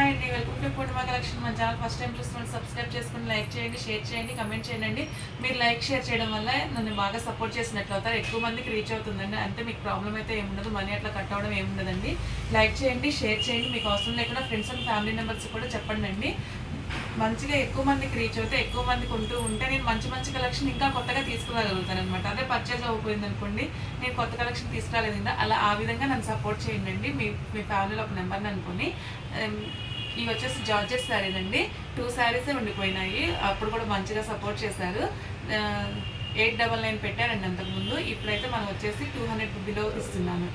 Hi అండి, welcome to Purnima collection. మన channel first time చూస్తున్న సబ్స్క్రైబ్ చేసుకుని లైక్ చేయండి, షేర్ చేయండి, కమెంట్ చేయండి. మీరు లైక్ షేర్ చేయడం వల్ల నన్ను బాగా సపోర్ట్ చేసినట్లు అవుతారు, ఎక్కువ మందికి రీచ్ అవుతుందండి. అంతే, మీకు ప్రాబ్లం అయితే ఏముండదు, మనీ అట్లా కట్ అవ్వడం ఏముండదండి. లైక్ చేయండి, షేర్ చేయండి, మీకు అవసరం లేకుండా ఫ్రెండ్స్ అండ్ ఫ్యామిలీ మెంబర్స్ కూడా చెప్పండి అండి. మంచిగా ఎక్కువ మందికి రీచ్ అవుతే, ఎక్కువ మందికి ఉంటూ ఉంటే నేను మంచి మంచి కలెక్షన్ ఇంకా కొత్తగా తీసుకురాగలుగుతాను అనమాట. అదే పర్చేజ్ అవ్వకపోయింది అనుకోండి, నేను కొత్త కలెక్షన్ తీసుకురాలేదు కదా, అలా ఆ విధంగా నన్ను సపోర్ట్ చేయండి. మీ ఫ్యామిలీలో ఒక నెంబర్ని అనుకుని. ఇవి వచ్చేసి జార్జెట్ శారీస్ అండి. 2 శారీసే ఉండిపోయినాయి, అప్పుడు కూడా మంచిగా సపోర్ట్ చేశారు. 899 పెట్టారండి అంతకుముందు. ఇప్పుడైతే మనం వచ్చేసి 200 బిలో ఇస్తున్నాను.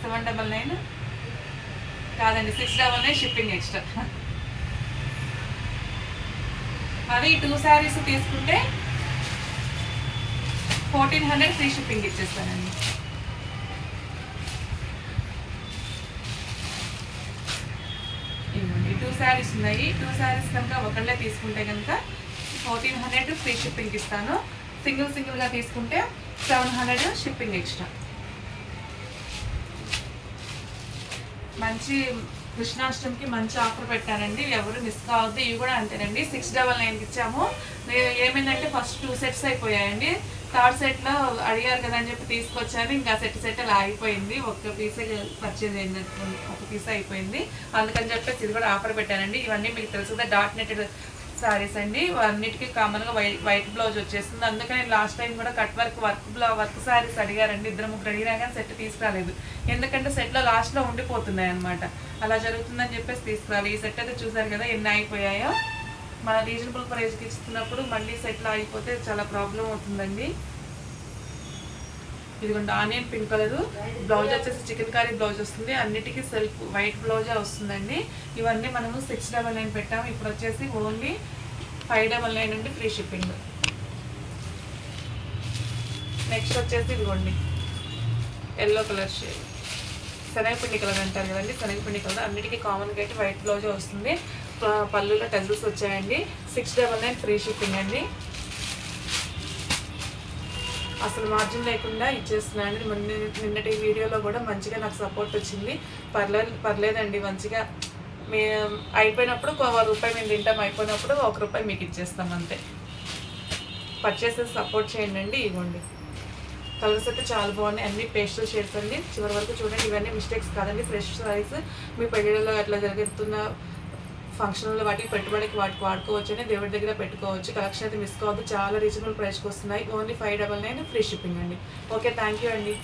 799 కాదండి, 699 షిప్పింగ్ ఎక్స్ట్రా. అది 2 శారీస్ తీసుకుంటే 1400 ఫ్రీ షిప్పింగ్ ఇచ్చేస్తానండి. ఇవ్వండి, 2 శారీస్ ఉన్నాయి. 2 శారీస్ కనుక ఒకళ్ళే తీసుకుంటే కనుక 1400 ఫ్రీ షిప్పింగ్ ఇస్తాను. సింగిల్గా తీసుకుంటే 700 షిప్పింగ్ ఎక్స్ట్రా. మంచి కృష్ణాష్టమికి మంచి ఆఫర్ పెట్టానండి, ఎవరు మిస్ కావద్దు. ఇవి కూడా అంతేనండి, 699కి ఇచ్చాము. ఏమైందంటే ఫస్ట్ 2 సెట్స్ అయిపోయాయండి. థర్డ్ సెట్లో అడిగారు కదా అని చెప్పి తీసుకొచ్చాను. ఇంకా సెట్ అలా అయిపోయింది, ఒక పీసే పర్చేజ్ అయింది, ఒక పీసే అయిపోయింది. అందుకని చెప్పేసి ఇది కూడా ఆఫర్ పెట్టానండి. ఇవన్నీ మీకు తెలుసు కదా, డాట్ నెట్టెడ్ శారీస్ అండి. అన్నిటికీ కామన్గా వైట్ బ్లౌజ్ వచ్చేస్తుంది. అందుకని లాస్ట్ టైం కూడా కట్ వర్క్ శారీస్ అడిగారండి, 2-3 అడిగినా కానీ సెట్ తీసుకురాలేదు. ఎందుకంటే సెట్లో లాస్ట్లో ఉండిపోతున్నాయి అనమాట. అలా జరుగుతుందని చెప్పేసి తీసుకురాలి. ఈ సెట్ అయితే చూసారు కదా ఎన్ని అయిపోయాయో. మన రీజనబుల్ ప్రైస్కి ఇస్తున్నప్పుడు మళ్ళీ సెట్లో అయిపోతే చాలా ప్రాబ్లం అవుతుందండి. ఇదిగోండి, ఆనియన్ పింక్ కలర్ బ్లౌజ్ వచ్చేసి చికెన్ కర్రీ బ్లౌజ్ వస్తుంది. అన్నిటికీ సెల్ఫ్ వైట్ బ్లౌజే వస్తుందండి. ఇవన్నీ మనము 699 పెట్టాము. ఇప్పుడు వచ్చేసి ఓన్లీ 599 నుండి ఫ్రీ షిప్పింగ్. నెక్స్ట్ వచ్చేసి ఇదిగోండి, ఎల్లో కలర్ షేడ్, శనగపిండి కలర్ అంటారు కదండి, శనగపిండి కలర్. అన్నిటికీ కామన్గా అయితే వైట్ బ్లౌజే వస్తుంది. పళ్ళులో టజల్స్ వచ్చాయండి. 699 ఫ్రీ షిప్పింగ్ అండి. అసలు మార్జిన్ లేకుండా ఇచ్చేస్తున్నాను. నిన్నటి వీడియోలో కూడా మంచిగా నాకు సపోర్ట్ వచ్చింది. పర్లేదండి, మంచిగా మీ అయిపోయినప్పుడు ₹1 మేము తింటాం, అయిపోయినప్పుడు ₹1 మీకు ఇచ్చేస్తాం అంతే. పర్చేస్ సపోర్ట్ చేయండి. ఇవ్వండి, కలర్స్ అయితే చాలా బాగున్నాయి, అన్ని పేస్టల్ షేడ్స్ అండి. చివరి వరకు చూడండి, ఇవన్నీ మిస్టేక్స్ కాదండి, ఫ్రెష్ సారీస్. మీ పెళ్ళిళ్ళలో అట్లా జరుగుతున్న ఫంక్షన్లో వాటికి పెట్టుబడికి వాడుకోవచ్చు అని, దేవుడి దగ్గర పెట్టుకోవచ్చు. కలెక్షన్ అయితే మిస్ కావద్దు, చాలా రీజనబుల్ ప్రైస్కి వస్తున్నాయి. ఓన్లీ 599 ఫ్రీ షిప్పింగ్ అండి. ఓకే, థ్యాంక్ యూ అండి.